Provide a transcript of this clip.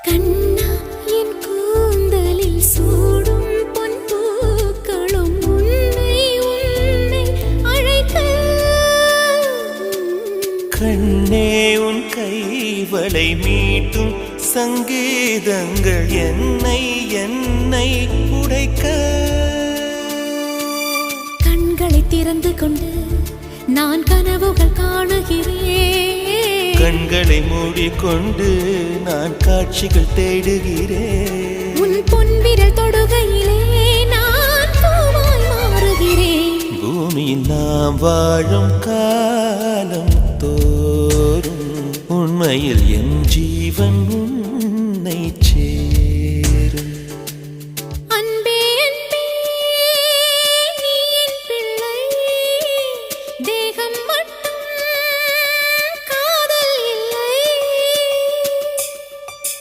கண்ணா என் கூந்தலில் சூடும் பொன் பூக்களும் உன்னை உன்னை அழைக்க. கண்ணே உன் கைவளை மீட்டும் சங்கீதங்கள் என்னை என்னை உடைக்க. கண்களை திறந்து கொண்டு நான் கனவுகள் காணுகிறேன். கண்களை மூடிக்கொண்டு நான் காட்சிகள் தேடுகிறேன். உன் பொன்விரல் தொடுகையிலே நான் பூவாய் மாறுகிறேன். பூமியில் நாம் வாழும் காலம் தோறும் உண்மையில் என் ஜீவன்